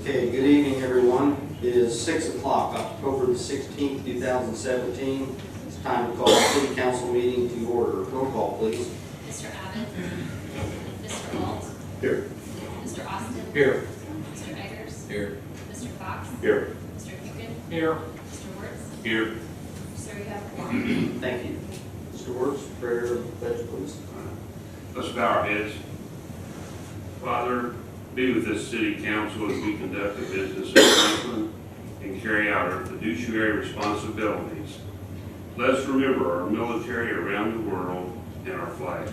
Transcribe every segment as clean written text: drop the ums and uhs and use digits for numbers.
Okay, good evening, everyone. It is 6 o'clock, October the 16th, 2017. It's time to call the City Council meeting to order. Roll call, please. Mr. Abbott? Mr. Walt? Here. Mr. Austin? Here. Mr. Eggers? Here. Mr. Fox? Here. Mr. Hugen? Here. Mr. Wertz? Here. Sir, you have a quorum. Thank you. Mr. Wertz, prayer and pledge, please. Let's bow our heads. Father, be with this city council as we conduct the business of Franklin and carry out our fiduciary responsibilities. Let's remember our military around the world and our flag.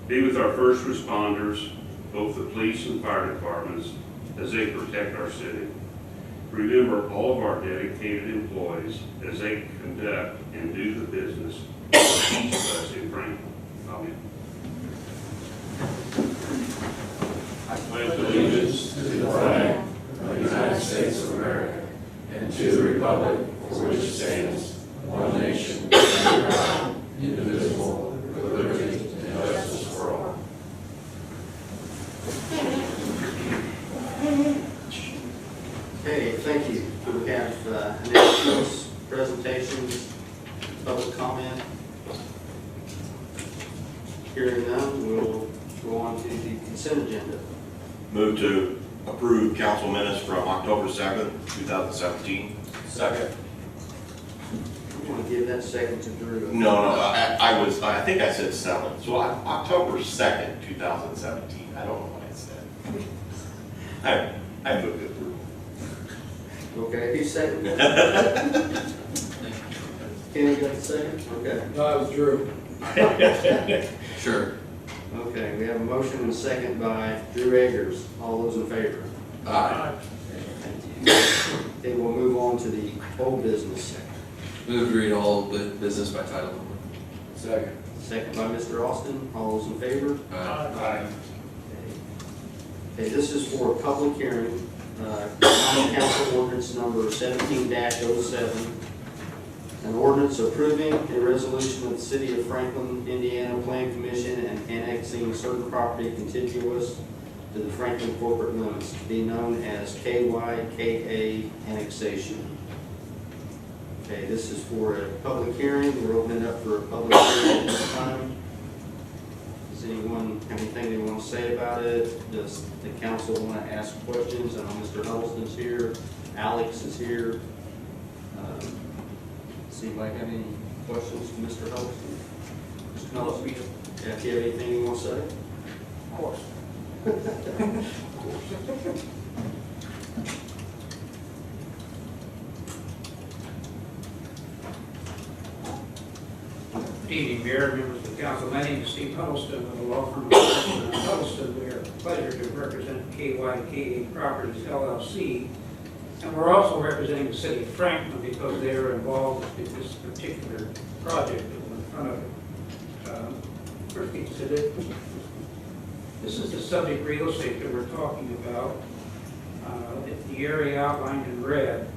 Be with our first responders, both the police and fire departments, as they protect our city. Remember all of our dedicated employees as they conduct and do the business of each of us in Franklin. Amen. I pledge allegiance to the flag of the United States of America and to the republic for which it stands, one nation, under God, indivisible, with liberty and justice for all. Okay, thank you. Do we have announcements, presentations, public comment? Hearing none, we'll go on to the consent agenda. Move to approve council minutes from October 7th, 2017. Second. I'm going to give that second to Drew. No, I think I said 7th, so October 2nd, 2017. I don't know what I said. I moved it through. Okay, who's second? Kenny got the second? Okay. No, it was Drew. Sure. Okay, we have a motion and a second by Drew Eggers. All those in favor? Aye. Okay, we'll move on to the old business. Move to read all business by title only. Second. Second by Mr. Austin. All those in favor? Aye. Okay, this is for a public hearing. Common Council Ordinance Number 17-07. An ordinance approving a resolution of the City of Franklin, Indiana Plan Commission and annexing certain property contiguous to the Franklin corporate limits to be known as KYKA annexation. Okay, this is for a public hearing. We're opening up for a public hearing at this time. Does anyone have anything they want to say about it? Does the council want to ask questions? I know Mr. Huddleston's here. Alex is here. Does anybody have any questions for Mr. Huddleston? Mr. Huddleston, yeah, if you have anything you want to say? Of course. Good evening, Mayor, members of the council. My name is Steve Huddleston with the law firm of Huddleston. We are a pleasure to represent KYKA Properties LLC. And we're also representing the city of Franklin because they are involved in this particular project that we're in front of. First thing to this is the subject real estate that we're talking about. The area outlined in red.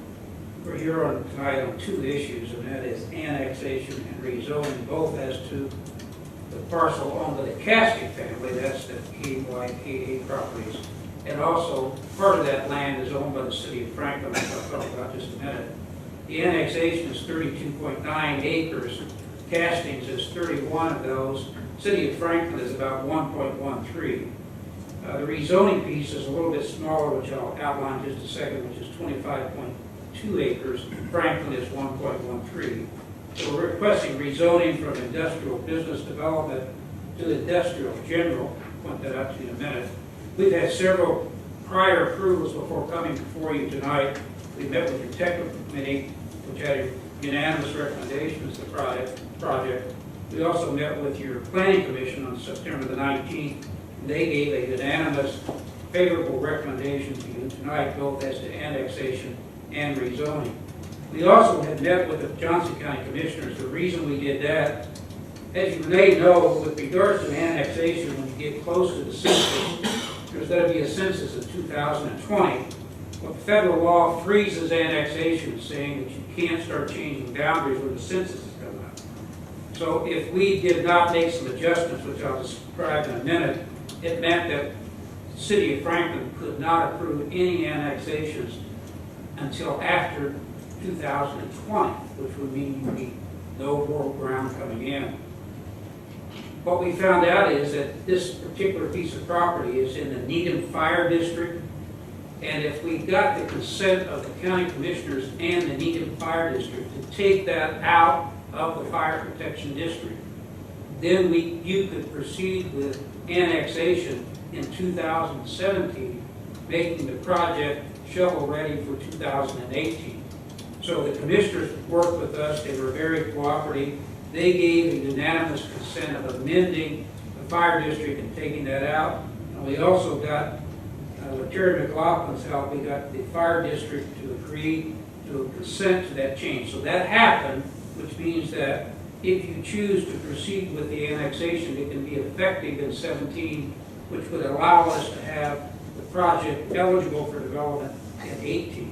We're here tonight on two issues, and that is annexation and rezoning, both as to the parcel owned by the Casket family, that's the KYKA properties, and also part of that land is owned by the city of Franklin, which I'll talk about in just a minute. The annexation is 32.9 acres, Castings is 31 of those, city of Franklin is about 1.13. The rezoning piece is a little bit smaller, which I'll outline in just a second, which is 25.2 acres. Franklin is 1.13. So we're requesting rezoning from industrial business development to industrial general. I'll point that out to you in a minute. We've had several prior approvals before coming before you tonight. We met with your technical committee, which had a unanimous recommendation as the project. We also met with your planning commission on September the 19th. They gave a unanimous favorable recommendation to you tonight, both as to annexation and rezoning. We also had met with the Johnson County Commissioners. The reason we did that, as you may know, with regards to annexation, when you get close to the census, there's going to be a census in 2020. Well, federal law freezes annexation, saying that you can't start changing boundaries when the census is coming up. So if we did not make some adjustments, which I'll describe in a minute, it meant that the city of Franklin could not approve any annexations until after 2020, which would mean you need no more ground coming in. What we found out is that this particular piece of property is in the Needham Fire District, and if we got the consent of the county commissioners and the Needham Fire District to take that out of the fire protection district, then you could proceed with annexation in 2017, making the project shovel-ready for 2018. So the commissioners worked with us, they were very cooperative. They gave a unanimous consent of amending the fire district and taking that out. And we also got, with Terry McLaughlin's help, we got the fire district to agree to consent to that change. So that happened, which means that if you choose to proceed with the annexation, it can be effective in 17, which would allow us to have the project eligible for development in 18.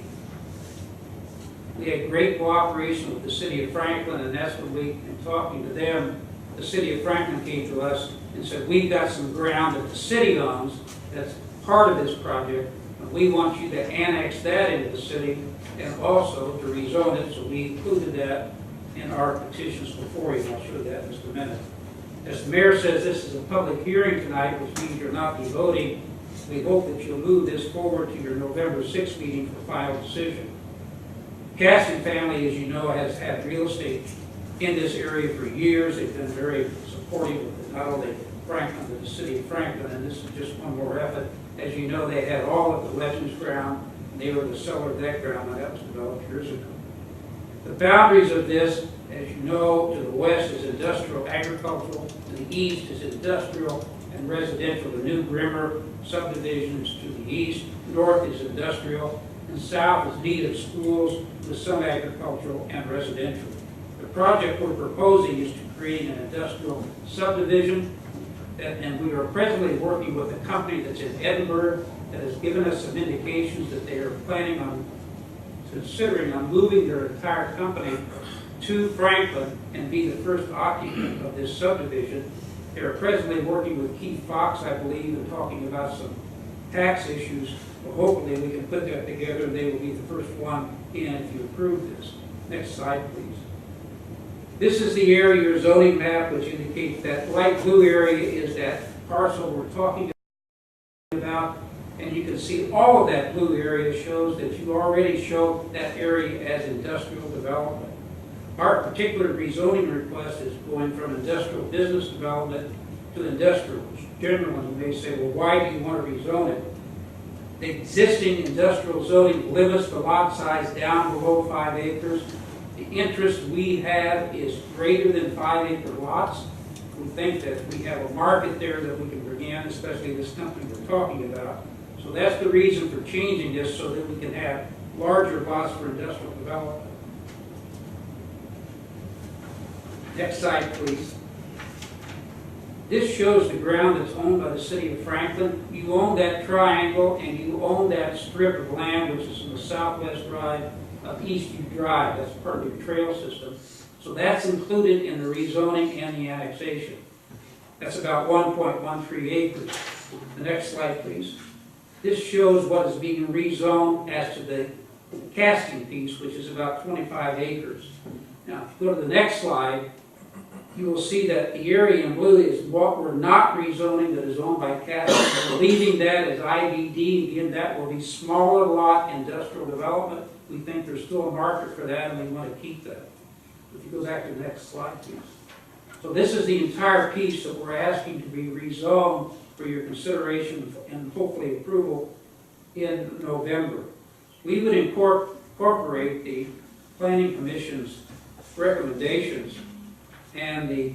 We had great cooperation with the city of Franklin, and that's when we, in talking to them, the city of Franklin came to us and said, we've got some ground that the city owns that's part of this project, and we want you to annex that into the city and also to rezone it. So we included that in our petitions before you, and I'll show that in just a minute. As the mayor says, this is a public hearing tonight, which means you'll not be voting. We hope that you'll move this forward to your November 6th meeting for final decision. Caston family, as you know, has had real estate in this area for years. They've been very supportive of not only Franklin, but the city of Franklin, and this is just one more effort. As you know, they had all of the Legends ground, and they were the seller of that ground, and that was developed years ago. The boundaries of this, as you know, to the west is industrial agricultural, to the east is industrial and residential. The new Grimmer subdivision is to the east, north is industrial, and south is Needham schools with some agricultural and residential. The project we're proposing is to create an industrial subdivision, and we are presently working with a company that's in Edinburgh that has given us some indications that they are planning on considering on moving their entire company to Franklin and be the first occupant of this subdivision. They are presently working with Keith Fox, I believe, and talking about some tax issues. Well, hopefully we can put that together and they will be the first one in if you approve this. Next slide, please. This is the area, your zoning map, which indicates that light blue area is that parcel we're talking about. And you can see all of that blue area shows that you already show that area as industrial development. Our particular rezoning request is going from industrial business development to industrial. Generally, you may say, well, why do you want to rezone it? The existing industrial zoning limits the lot size down below 5 acres. The interest we have is greater than 5-acre lots. We think that we have a market there that we can bring in, especially this company we're talking about. So that's the reason for changing this, so that we can have larger lots for industrial development. Next slide, please. This shows the ground that's owned by the city of Franklin. You own that triangle and you own that strip of land, which is in the southwest drive of Eastview Drive. That's part of your trail system. So that's included in the rezoning and the annexation. That's about 1.13 acres. The next slide, please. This shows what is being rezoned as to the casting piece, which is about 25 acres. Now, if you go to the next slide, you will see that the area in blue is what we're not rezoning that is owned by casting. We're leaving that as IBD. Again, that will be smaller lot industrial development. We think there's still a market for that, and we want to keep that. If you go back to the next slide, please. So this is the entire piece that we're asking to be rezoned for your consideration and hopefully approval in November. We would incorporate the Planning Commission's recommendations and the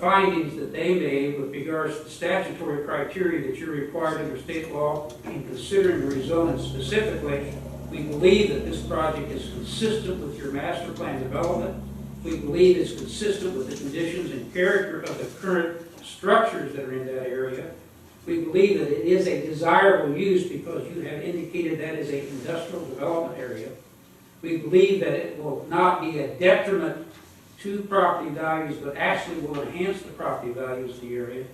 findings that they made with regards to statutory criteria that you're required under state law in considering the rezoning. Specifically, we believe that this project is consistent with your master plan development. We believe it's consistent with the conditions and character of the current structures that are in that area. We believe that it is a desirable use because you have indicated that is an industrial development area. We believe that it will not be a detriment to property values, but actually will enhance the property values of the area.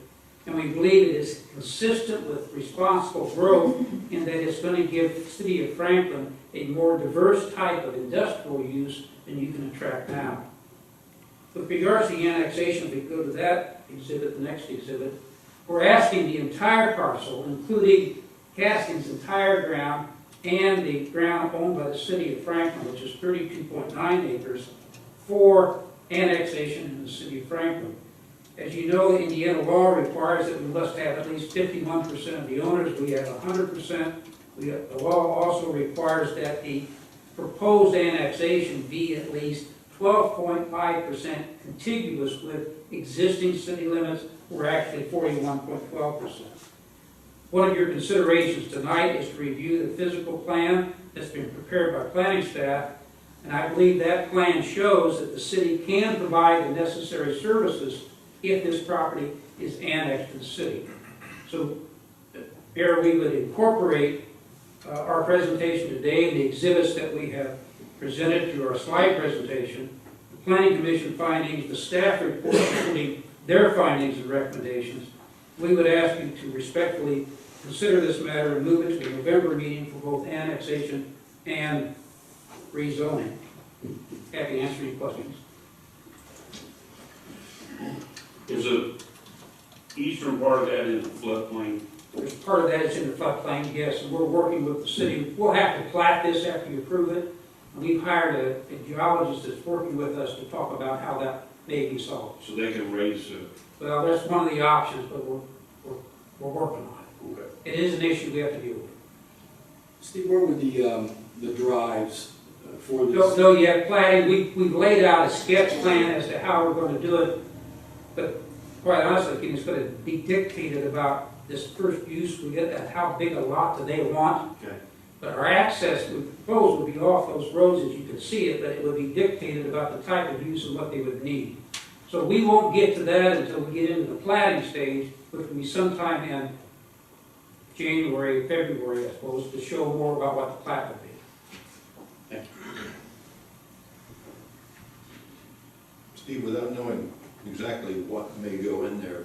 And we believe it is consistent with responsible growth in that it's going to give the city of Franklin a more diverse type of industrial use than you can attract now. With regards to the annexation, if we go to that exhibit, the next exhibit, we're asking the entire parcel, including Caskins' entire ground and the ground owned by the city of Franklin, which is 32.9 acres, for annexation in the city of Franklin. As you know, the Indiana law requires that we must have at least 51% of the owners. We have 100%. The law also requires that the proposed annexation be at least 12.5% contiguous with existing city limits. We're actually 41.12%. One of your considerations tonight is to review the physical plan that's been prepared by planning staff, and I believe that plan shows that the city can provide the necessary services if this property is annexed to the city. So, Mayor, we would incorporate our presentation today and the exhibits that we have presented through our slide presentation, the Planning Commission findings, the staff report, including their findings and recommendations. We would ask you to respectfully consider this matter and move it to the November meeting for both annexation and rezoning. Happy to answer any questions. Is the eastern part of that in the floodplain? There's part of that is in the floodplain, yes, and we're working with the city. We'll have to plat this after you approve it. And we've hired a geologist that's working with us to talk about how that may be solved. So they can raise Well, that's one of the options, but we're working on it. okay. It is an issue we have to deal with. Steve, where would the drives for this? Don't know yet, planning, we've laid out a sketch plan as to how we're going to do it, but quite honestly, it's going to be dictated about this first use we get, at how big a lot do they want. Okay. But our access, we propose, would be off those roads as you can see it, but it would be dictated about the type of use and what they would need. So we won't get to that until we get into the planning stage, which will be sometime in January, February, I suppose, to show more about what the plat would be. Thank you. Steve, without knowing exactly what may go in there,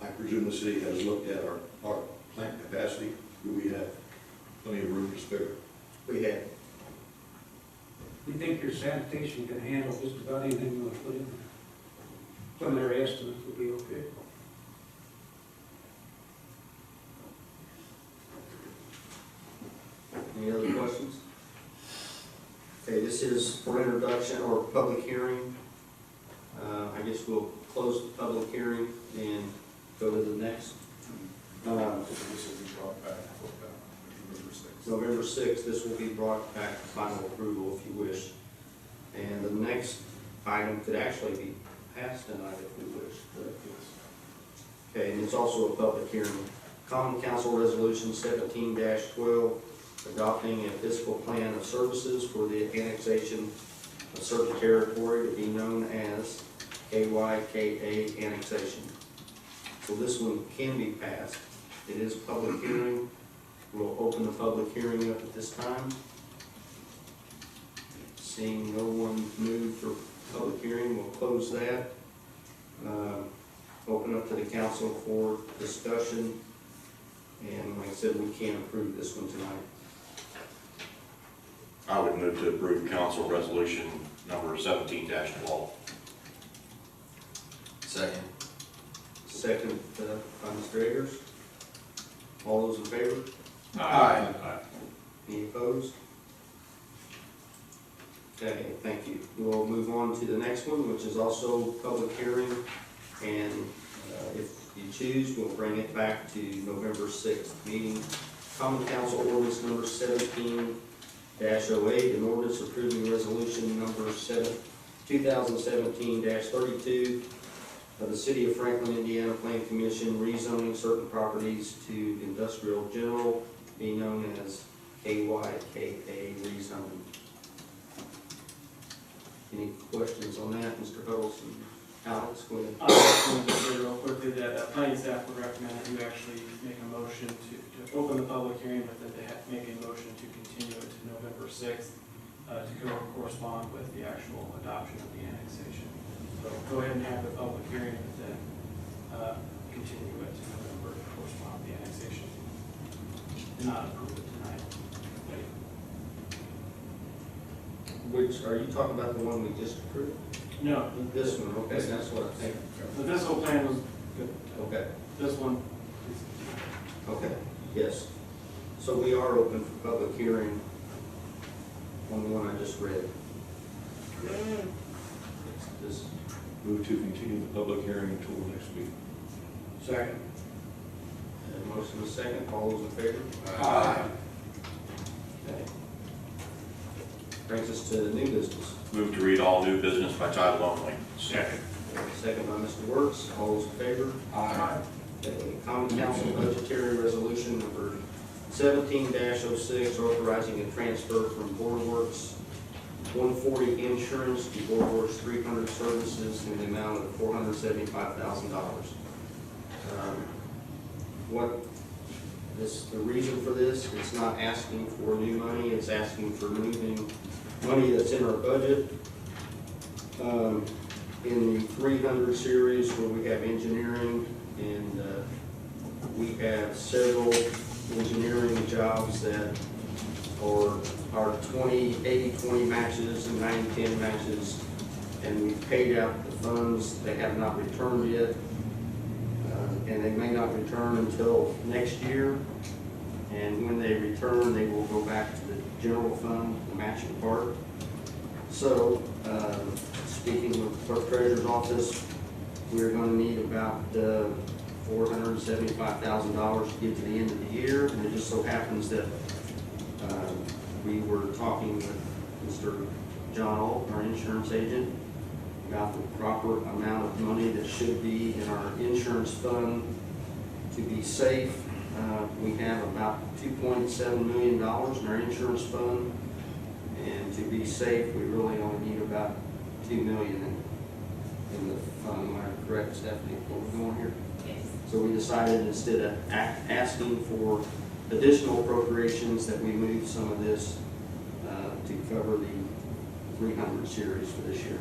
I presume the city has looked at our plant capacity. Do we have plenty of room to spare? We have. We think your sanitation can handle just about anything you want to put in there. Preliminary estimates will be okay. Any other questions? Okay, this is for introduction or public hearing. I guess we'll close the public hearing and go to the next. November 6th, this will be brought back to final approval if you wish. And the next item could actually be passed tonight if we wish. Okay, and it's also a public hearing. Common Council Resolution 17-12, adopting a fiscal plan of services for the annexation of certain territory to be known as KYKA annexation. So this one can be passed. It is a public hearing. We'll open the public hearing up at this time. Seeing no one move for public hearing, we'll close that. Open up to the council for discussion. And like I said, we can't approve this one tonight. I would move to approve council resolution number 17-12. Second. Second by Mr. Ayers. All those in favor? Aye. Any opposed? Okay, thank you. We'll move on to the next one, which is also public hearing. And if you choose, we'll bring it back to November 6th meeting. Common Council Ordinance number 17-08, an ordinance approving resolution number 2017-32 of the City of Franklin, Indiana Planning Commission rezoning certain properties to industrial general, be known as KYKA rezoning. Any questions on that, Mr. Huddleston? Alex, go ahead. I just wanted to say real quickly that planning staff would recommend that you actually make a motion to open the public hearing, but that they make a motion to continue it to November 6th to correspond with the actual adoption of the annexation. So go ahead and have the public hearing, but then continue it to November to correspond with the annexation. Not approve it tonight. Which, are you talking about the one we just approved? No, This one, okay, that's what I think. the fiscal plan was good. Okay, This one is. okay, yes. So we are open for public hearing on the one I just read. This, Move to continue the public hearing until next week. Second. motion is second, all those in favor? Aye. Okay. Brings us to the new business. Move to read all new business by title only. Second. Second by Mr. Wertz, all those in favor? Aye. Okay, Common Council budgetary resolution number 17-06, authorizing a transfer from Board Works 140 insurance to Board Works 300 services in the amount of $475,000. The reason for this, it's not asking for new money, it's asking for moving money that's in our budget. In the 300 series where we have engineering, and we have several engineering jobs that are 80-20 matches and 90-10 matches, and we've paid out the funds. They have not returned yet, and they may not return until next year. And when they return, they will go back to the general fund, the matching part. So, speaking with the clerk treasurer's office, we're going to need about $475,000 to get to the end of the year. And it just so happens that we were talking with Mr. John Alt, our insurance agent, about the proper amount of money that should be in our insurance fund to be safe. We have about $2.7 million in our insurance fund, and to be safe, we really only need about $2 million in the fund. Am I correct, Stephanie, what we're doing here? Yes. So we decided, instead of asking for additional appropriations, that we move some of this to cover the 300 series for this year.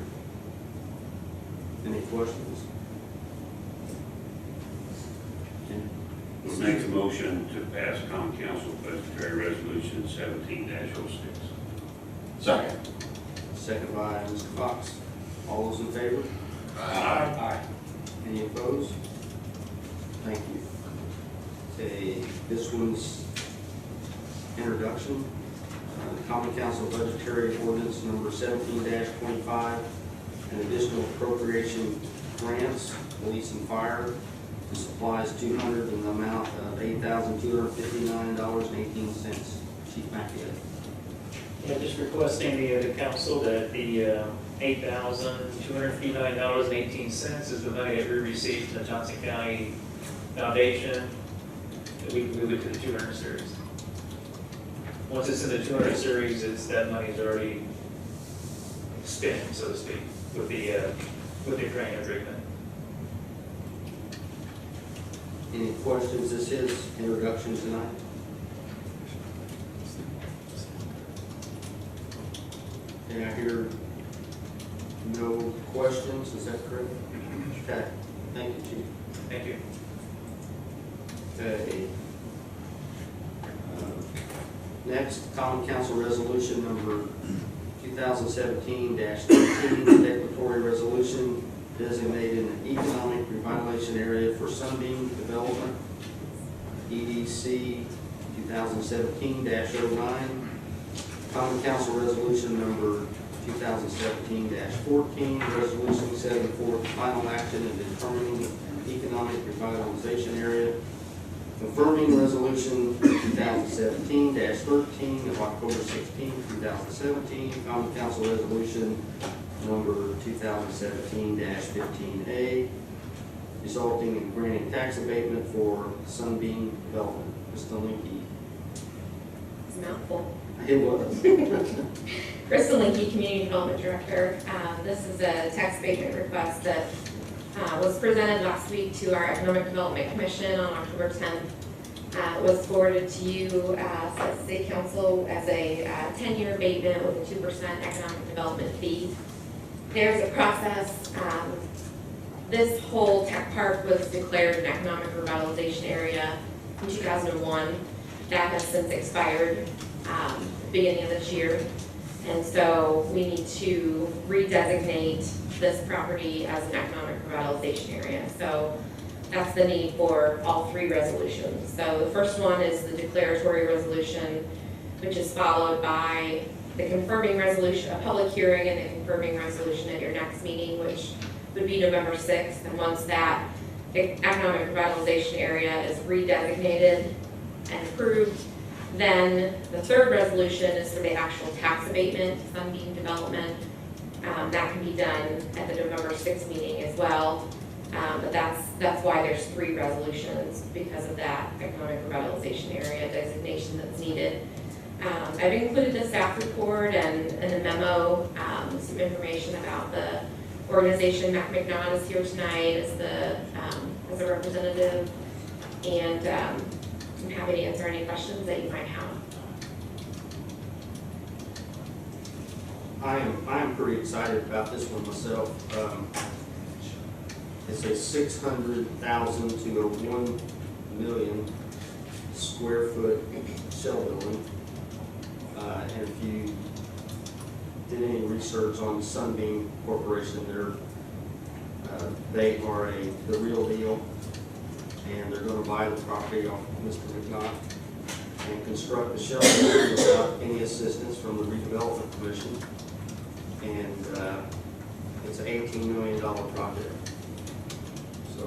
Any questions? Make a motion to pass Common Council budgetary resolution 17-06. Second. Second by Mr. Fox. All those in favor? Aye. Any opposed? Thank you. Okay, this one's introduction. The Common Council budgetary ordinance number 17-25, an additional appropriation grants, police and fire, to supplies 200 in the amount of $8,259.18. Chief McAdoo. Yeah, just requesting the council that the $8,259.18 is the money that we received from the Johnson County Foundation, that we can move it to the 200 series. Once it's in the 200 series, that money is already spent, so to speak, with the grant agreement. Any questions? This is introduction tonight. Okay, I hear no questions. Is that correct? Okay. Thank you, Chief. Thank you. Okay. Next, Common Council Resolution number 2017-13, declaratory resolution designated an economic revitalization area for Sunbeam Development, EDC 2017-09. Common Council Resolution number 2017-14, resolution setting forth final action in determining an economic revitalization area, confirming resolution 2017-13 of October 16, 2017, Common Council Resolution number 2017-15A, resulting in granting tax abatement for Sunbeam Development. Mr. Linky. It's a mouthful. It was. Crystal Linky, Community Development Director. This is a tax abatement request that was presented last week to our Economic Development Commission on October 10th. It was forwarded to you as a City Council as a 10-year abatement with a 2% economic development fee. There's a process This whole tech park was declared an economic revitalization area in 2001. That has since expired beginning of this year. And so we need to redesignate this property as an economic revitalization area. So that's the need for all three resolutions. So the first one is the declaratory resolution, which is followed by the confirming resolution, a public hearing and the confirming resolution at your next meeting, which would be November 6th. And once that economic revitalization area is redesignated and approved, then the third resolution is for the actual tax abatement, Sunbeam Development. That can be done at the November 6th meeting as well. But that's why there's three resolutions, because of that economic revitalization area designation that's needed. I've included the staff report and the memo, some information about the organization. Mac McNaught is here tonight as a representative, and I'm happy to answer any questions that you might have. I am pretty excited about this one myself. It's a 600,000 to a 1 million square foot shell building. And if you did any research on Sunbeam Corporation, they are the real deal, and they're going to buy the property off of Mr. McNaught and construct the shell building without any assistance from the Redevelopment Commission. And it's an $18 million project. So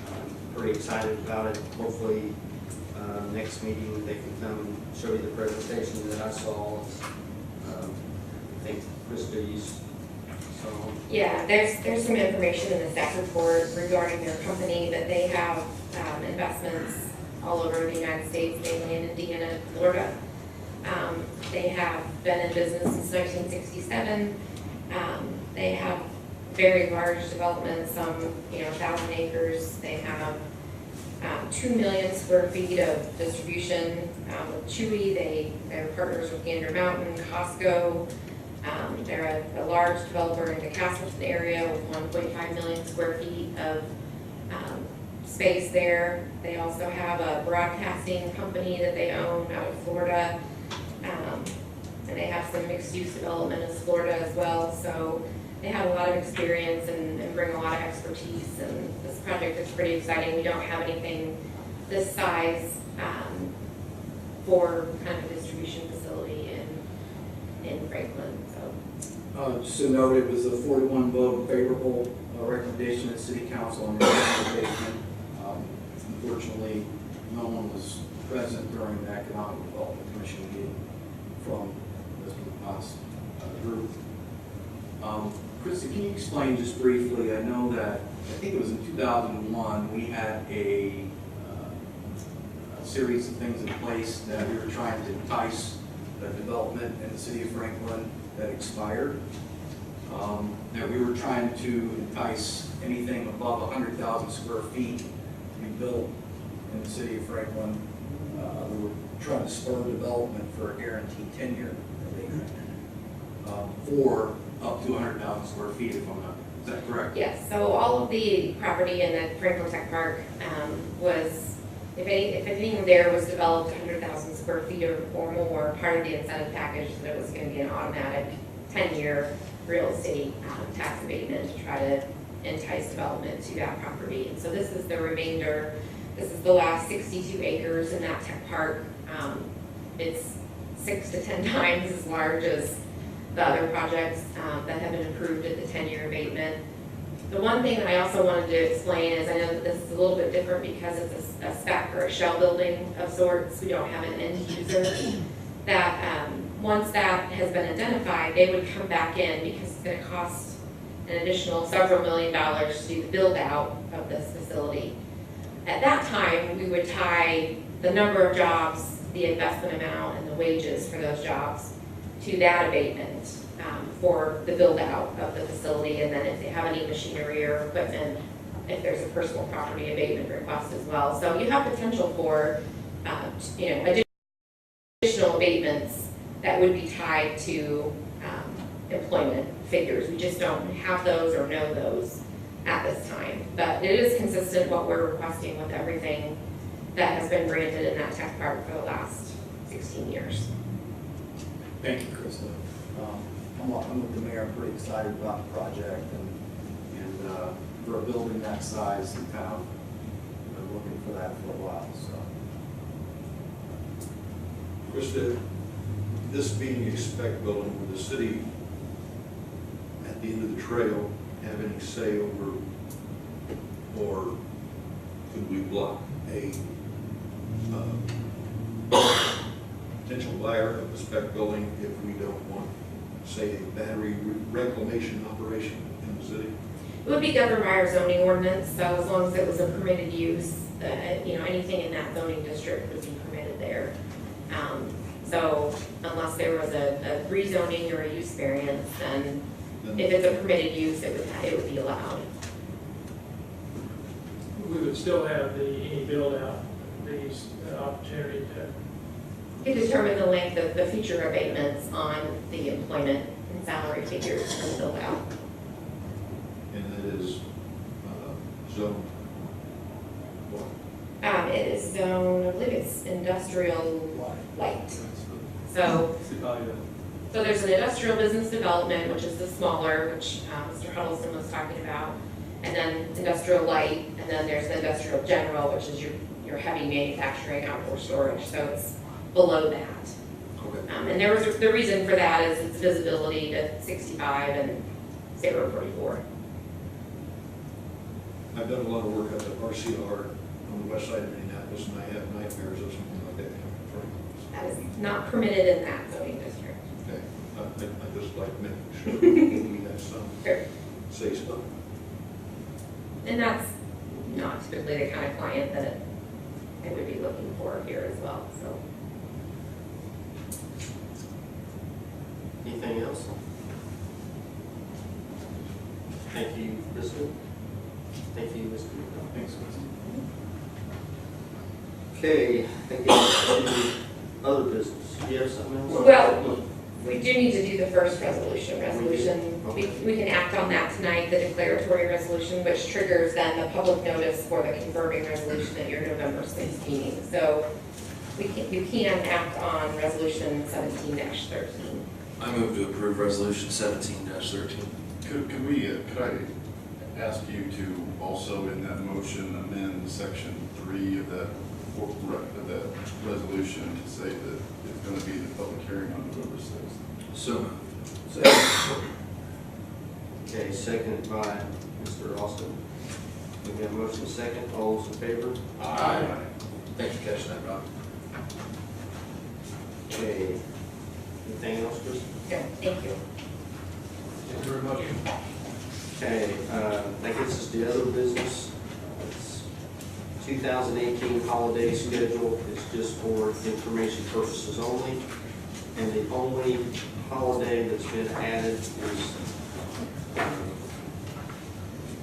I'm pretty excited about it. Hopefully next meeting they can come and show you the presentation that I saw. I think Krista, you saw. Yeah, there's some information in the staff report regarding their company, that they have investments all over the United States, mainly in Indiana and Florida. They have been in business since 1967. They have very large developments, some 1,000 acres. They have 2 million square feet of distribution with Chewy. They're partners with Gander Mountain, Costco. They're a large developer in the Castleton area with 1.5 million square feet of space there. They also have a broadcasting company that they own out of Florida. And they have some mixed-use development in Florida as well. So they have a lot of experience and bring a lot of expertise. And this project is pretty exciting. We don't have anything this size for kind of a distribution facility in Franklin. So Just to note, it was a 4-to-1 vote favorable recommendation at City Council on the abatement. Unfortunately, no one was present during the Economic Development Commission meeting from Mr. McNaught's group. Krista, can you explain just briefly? I know that, I think it was in 2001, we had a series of things in place that we were trying to entice the development in the city of Franklin that expired. That we were trying to entice anything above 100,000 square feet to be built in the city of Franklin. We were trying to spur development for a guaranteed tenure for up to 100,000 square feet, if I'm not, is that correct? yes, so all of the property in the Franklin Tech Park was, if anything there was developed 100,000 square feet or more, part of the incentive package, that it was going to be an automatic 10-year real estate tax abatement to try to entice development to that property. And so this is the remainder. This is the last 62 acres in that tech park. It's 6 to 10 times as large as the other projects that have been approved at the 10-year abatement. The one thing that I also wanted to explain is, I know that this is a little bit different because it's a spec or a shell building of sorts. We don't have an end user. That once that has been identified, they would come back in because it's going to cost an additional several $1 million to do the build out of this facility. At that time, we would tie the number of jobs, the investment amount, and the wages for those jobs to that abatement for the build out of the facility. And then if they have any machinery or equipment, if there's a personal property abatement request as well. So you have potential for additional abatements that would be tied to employment figures. We just don't have those or know those at this time. But it is consistent what we're requesting with everything that has been granted in that tech park for the last 16 years. Thank you, Krista. I'm with the mayor, I'm pretty excited about the project, and for a building that size, and kind of been looking for that for a while, so. Krista, this being a spec building, would the city, at the end of the trail, have any say over, or could we block a potential buyer of a spec building if we don't want, say, a battery reclamation operation in the city? It would be governed by our zoning ordinance, so as long as it was a permitted use, anything in that zoning district would be permitted there. So unless there was a rezoning or a use variance, then if it's a permitted use, it would be allowed. We would still have any build out, these opportunity to. You can determine the length of the future abatements on the employment and salary figures for the build out. And it is zoned what? It is zone, I believe it's industrial light. So there's an industrial business development, which is the smaller, which Mr. Huddleston was talking about, and then industrial light, and then there's the industrial general, which is your heavy manufacturing, outdoor storage. So it's below that. Okay. And there was the reason for that is its visibility to 65 and 044. I've done a lot of work at the RCR on the west side of Indianapolis, and I have nightmares of something like that coming from. That is not permitted in that zoning district. Okay, I just like making sure we have some Sure. say stuff. And that's not typically the kind of client that I would be looking for here as well, so. Anything else? Thank you, Kristen. Thank you, Mr. McDonald. Thanks, Krista. Okay, thank you. Other business. Do you have something else? Well, we do need to do the first resolution. We can act on that tonight, the declaratory resolution, which triggers then the public notice for the confirming resolution at your November 6th meeting. So you can act on resolution 17-13. I move to approve resolution 17-13. Could I ask you to also in that motion amend section 3 of that resolution to say that it's going to be the public hearing on November 6th? So moved. Okay, seconded by Mr. Austin. We have a motion second. All those in favor? Aye. Thanks for catching that, Rob. Okay. Anything else, Chris? Good, thank you. Thank you very much. Okay, that gets us to other business. It's 2018 holiday schedule. It's just for information purposes only. And the only holiday that's been added is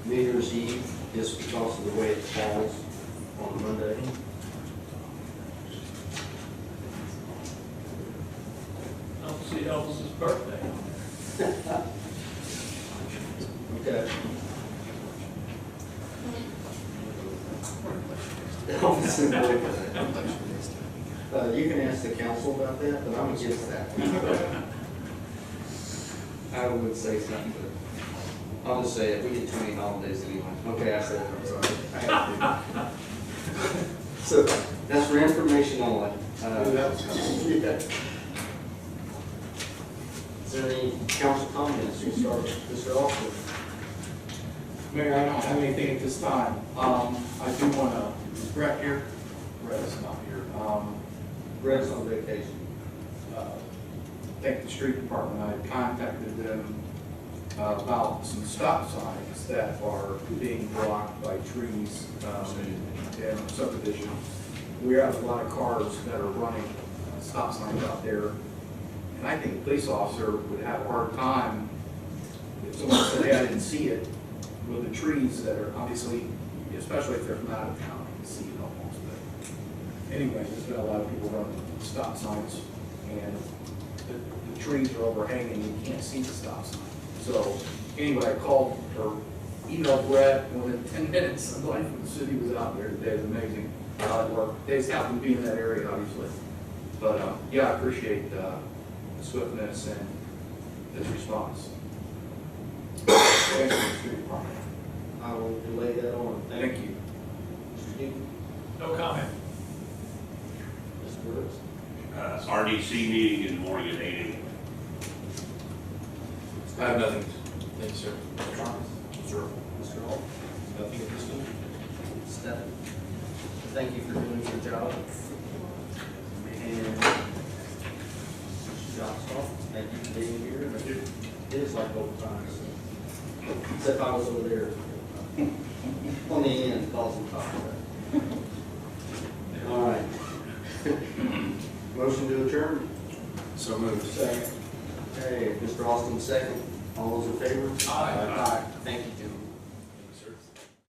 New Year's Eve, just because of the way it falls on Monday. I don't see Elvis's birthday. Okay. You can ask the council about that, but I'm against that. I would say something, but I'll just say it. We get too many holidays anyway. Okay, I said it, I'm sorry. So, that's for information only. Yeah. Is there any council comments? You start with Mr. Austin. Mayor, I don't have anything at this time. I do want to, is Brett here? Brett is not here. Brett's on vacation. Thank the street department. I contacted them about some stop signs that are being blocked by trees in a subdivision. We have a lot of cars that are running stop signs out there. And I think a police officer would have a hard time if someone said, hey, I didn't see it, with the trees that are obviously, especially if they're from out of town, you can see it almost. But anyway, there's been a lot of people running stop signs, and the trees are overhanging, you can't see the stop sign. So anyway, I called, or emailed Brett, and within 10 minutes, somebody from the city was out there today. It was amazing how it worked. They just happened to be in that area, obviously. But, yeah, I appreciate the swiftness and this response. Thank you, Street Department. I will delay that on. Thank you. Mr. Newton, No comment. Mr. Brooks. RDC meeting in the morning at 8 a.m. I have nothing. Thank you, sir. Mr. Thomas. Sir, Mr. Hall. nothing at this time? Stephen. Thank you for doing your job. And Mr. Johnson, thank you for being here. It is like old times. Except I was over there on the end causing trouble. All right. Motion to adjourn. So moved. Second. Hey, Mr. Austin, second. All those in favor? Aye.